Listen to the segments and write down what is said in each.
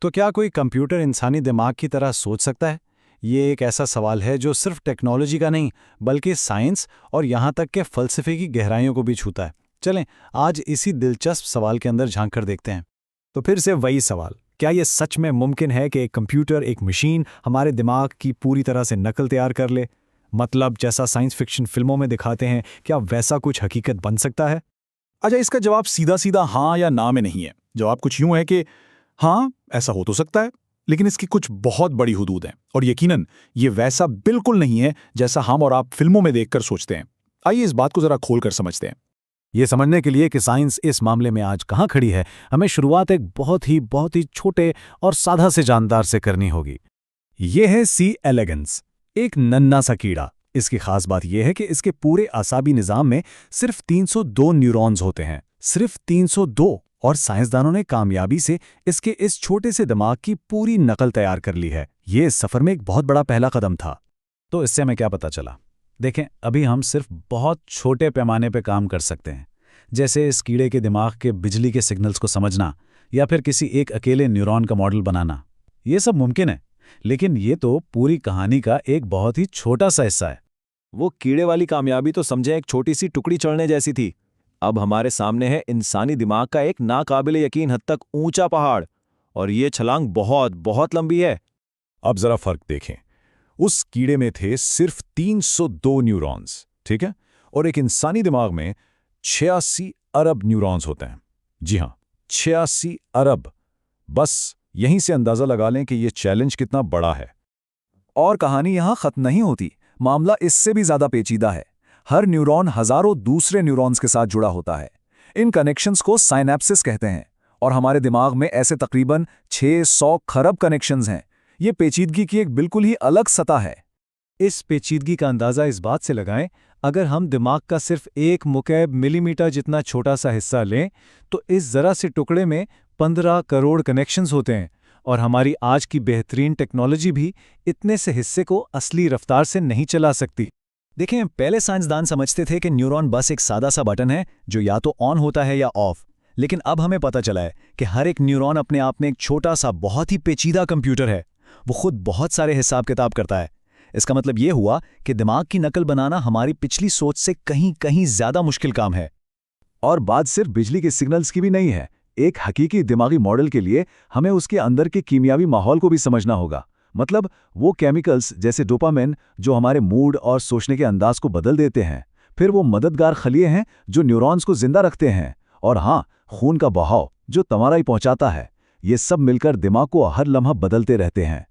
तो क्या कोई कंप्यूटर इंसानी दिमाग की तरह सोच सकता है? ये एक ऐसा सवाल है जो सिर्फ टेक्नोलॉजी का नहीं, बल्कि साइंस और यहाँ तक के फ़लसफ़े की गहराइयों को भी छूता है। चलें, आज इसी दिलचस्प सवाल के अंदर झांक कर देखते हैं। तो फिर से वही सवाल, क्या ये सच में मुमकिन है कि एक कंप्यूटर, एक मशीन हमारे दिमाग की पूरी तरह से नकल तैयार कर ले? मतलब जैसा साइंस फिक्शन फिल्मों में दिखाते हैं, क्या वैसा कुछ हकीकत बन सकता है? अच्छा, इसका जवाब सीधा सीधा हाँ या ना में नहीं है। जवाब कुछ यूं है कि हाँ, ऐसा हो तो सकता है, लेकिन इसकी कुछ बहुत बड़ी हुदूद हैं और यकीनन ये वैसा बिल्कुल नहीं है जैसा हम और आप फिल्मों में देखकर सोचते हैं। आइए इस बात को जरा खोलकर समझते हैं। ये समझने के लिए कि साइंस इस मामले में आज कहाँ खड़ी है, हमें शुरुआत एक बहुत ही छोटे और सादा से जानदार से करनी होगी। ये है सी एलिगेंस, एक नन्हा सा कीड़ा। इसकी खास बात यह है कि इसके पूरे आसाबी निज़ाम में सिर्फ 302 न्यूरॉन्स होते हैं, सिर्फ 302, और साइंसदानों ने कामयाबी से इसके इस छोटे से दिमाग की पूरी नकल तैयार कर ली है। ये इस सफ़र में एक बहुत बड़ा पहला कदम था। तो इससे हमें क्या पता चला? देखें, अभी हम सिर्फ बहुत छोटे पैमाने पे काम कर सकते हैं, जैसे इस कीड़े के दिमाग के बिजली के सिग्नल्स को समझना या फिर किसी एक अकेले न्यूरॉन का मॉडल बनाना। ये सब मुमकिन है, लेकिन ये तो पूरी कहानी का एक बहुत ही छोटा सा हिस्सा है। वो कीड़े वाली कामयाबी तो समझे एक छोटी सी टुकड़ी चढ़ने जैसी थी। अब हमारे सामने है इंसानी दिमाग का एक नाकाबिले यकीन हद तक ऊंचा पहाड़, और ये छलांग बहुत बहुत लंबी है। अब जरा फर्क देखें। उस कीड़े में थे सिर्फ 302 न्यूरॉन्स, ठीक है, और एक इंसानी दिमाग में 86 अरब न्यूरॉन्स होते हैं। जी हां, 86 अरब। बस यहीं से अंदाजा लगा लें कि यह चैलेंज कितना बड़ा है। और कहानी यहां खत्म नहीं होती। मामला इससे भी ज्यादा पेचीदा है। हर न्यूरॉन हजारों दूसरे न्यूरॉन्स के साथ जुड़ा होता है। इन कनेक्शंस को साइनेप्सिस कहते हैं, और हमारे दिमाग में ऐसे तकरीबन 600 खरब कनेक्शंस हैं। ये पेचीदगी की एक बिल्कुल ही अलग सतह है। इस पेचीदगी का अंदाज़ा इस बात से लगाएं, अगर हम दिमाग का सिर्फ 1 मुकैब मिलीमीटर जितना छोटा सा हिस्सा लें, तो इस ज़रा से टुकड़े में 15 करोड़ कनेक्शंस होते हैं, और हमारी आज की बेहतरीन टेक्नोलॉजी भी इतने से हिस्से को असली रफ्तार से नहीं चला सकती। देखें, पहले साइंसदान समझते थे कि न्यूरॉन बस एक सादा सा बटन है जो या तो ऑन होता है या ऑफ, लेकिन अब हमें पता चला है कि हर एक न्यूरॉन अपने आप में एक छोटा सा बहुत ही पेचीदा कंप्यूटर है। वो खुद बहुत सारे हिसाब किताब करता है। इसका मतलब ये हुआ कि दिमाग की नकल बनाना हमारी पिछली सोच से कहीं कहीं ज्यादा मुश्किल काम है। और बात सिर्फ बिजली के सिग्नल्स की भी नहीं है। एक हकीकी दिमागी मॉडल के लिए हमें उसके अंदर के कीमियावी माहौल को भी समझना होगा। मतलब वो केमिकल्स जैसे डोपामिन जो हमारे मूड और सोचने के अंदाज को बदल देते हैं। फिर वो मददगार खलिए हैं जो न्यूरॉन्स को जिंदा रखते हैं। और हाँ, खून का बहाव जो तमाराई पहुंचाता है। ये सब मिलकर दिमाग को हर लम्हा बदलते रहते हैं।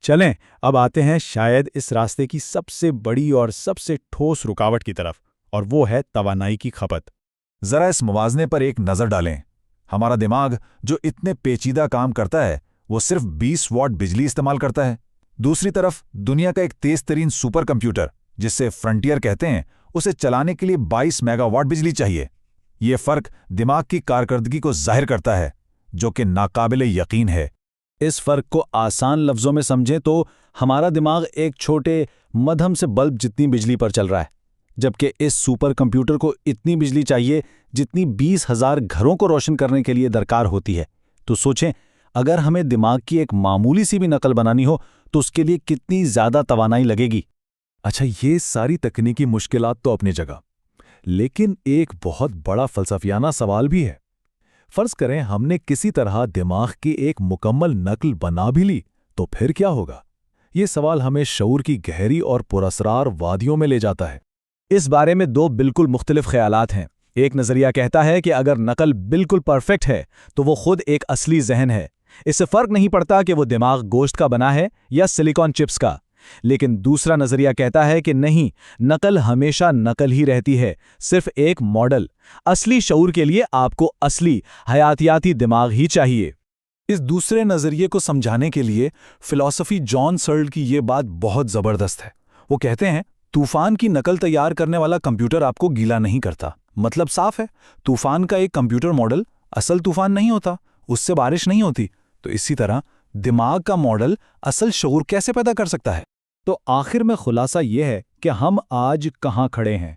चलें, अब आते हैं शायद इस रास्ते की सबसे बड़ी और सबसे ठोस रुकावट की तरफ, और वो है तवानाई की खपत। जरा इस मुवाजने पर एक नज़र डालें। हमारा दिमाग जो इतने पेचीदा काम करता है, वो सिर्फ 20 वॉट बिजली इस्तेमाल करता है। दूसरी तरफ दुनिया का एक तेज तरीन सुपर कंप्यूटर, जिसे फ्रंटियर कहते हैं, उसे चलाने के लिए 22 मेगावाट बिजली चाहिए। ये फर्क दिमाग की कारकर्दगी को जाहिर करता है, जो कि नाकाबिले यकीन है। इस फर्क को आसान लफ्जों में समझें तो हमारा दिमाग एक छोटे मध्यम से बल्ब जितनी बिजली पर चल रहा है, जबकि इस सुपर कंप्यूटर को इतनी बिजली चाहिए जितनी 20,000 घरों को रोशन करने के लिए दरकार होती है। तो सोचें, अगर हमें दिमाग की एक मामूली सी भी नकल बनानी हो तो उसके लिए कितनी ज़्यादा तवानाई लगेगी। अच्छा, ये सारी तकनीकी मुश्किलात तो अपनी जगह, लेकिन एक बहुत बड़ा फलसफियाना सवाल भी है। फर्ज करें हमने किसी तरह दिमाग की एक मुकम्मल नकल बना भी ली, तो फिर क्या होगा? ये सवाल हमें शऊर की गहरी और पुरअसरार वादियों में ले जाता है। इस बारे में दो बिल्कुल मुख्तलिफ ख्यालात हैं। एक नज़रिया कहता है कि अगर नकल बिल्कुल परफेक्ट है तो वो खुद एक असली जहन है। इससे फर्क नहीं पड़ता कि वो दिमाग गोश्त का बना है या सिलिकॉन चिप्स का। लेकिन दूसरा नज़रिया कहता है कि नहीं, नकल हमेशा नकल ही रहती है, सिर्फ एक मॉडल। असली शऊर के लिए आपको असली हयातियाती दिमाग ही चाहिए। इस दूसरे नज़रिए को समझाने के लिए फिलॉसफी जॉन सर्ल की ये बात बहुत ज़बरदस्त है। वो कहते हैं, तूफान की नकल तैयार करने वाला कंप्यूटर आपको गीला नहीं करता। मतलब साफ है, तूफान का एक कंप्यूटर मॉडल असल तूफान नहीं होता, उससे बारिश नहीं होती। तो इसी तरह दिमाग का मॉडल असल शऊर कैसे पैदा कर सकता है? तो आखिर में खुलासा यह है कि हम आज कहाँ खड़े हैं।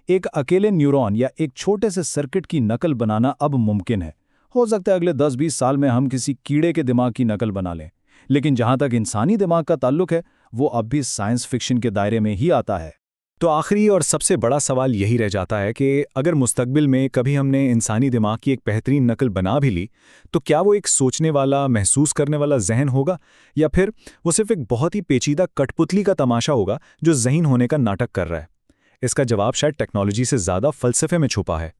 एक अकेले न्यूरॉन या एक छोटे से सर्किट की नकल बनाना अब मुमकिन है। हो सकता है अगले 10-20 साल में हम किसी कीड़े के दिमाग की नकल बना लें, लेकिन जहां तक इंसानी दिमाग का ताल्लुक है वो अब भी साइंस फिक्शन के दायरे में ही आता है। तो आखिरी और सबसे बड़ा सवाल यही रह जाता है कि अगर मुस्तकबिल में कभी हमने इंसानी दिमाग की एक बेहतरीन नकल बना भी ली, तो क्या वो एक सोचने वाला, महसूस करने वाला जहन होगा, या फिर वो सिर्फ एक बहुत ही पेचीदा कठपुतली का तमाशा होगा जो ज़हीन होने का नाटक कर रहा है? इसका जवाब शायद टेक्नोलॉजी से ज़्यादा फ़लसफ़े में छुपा है।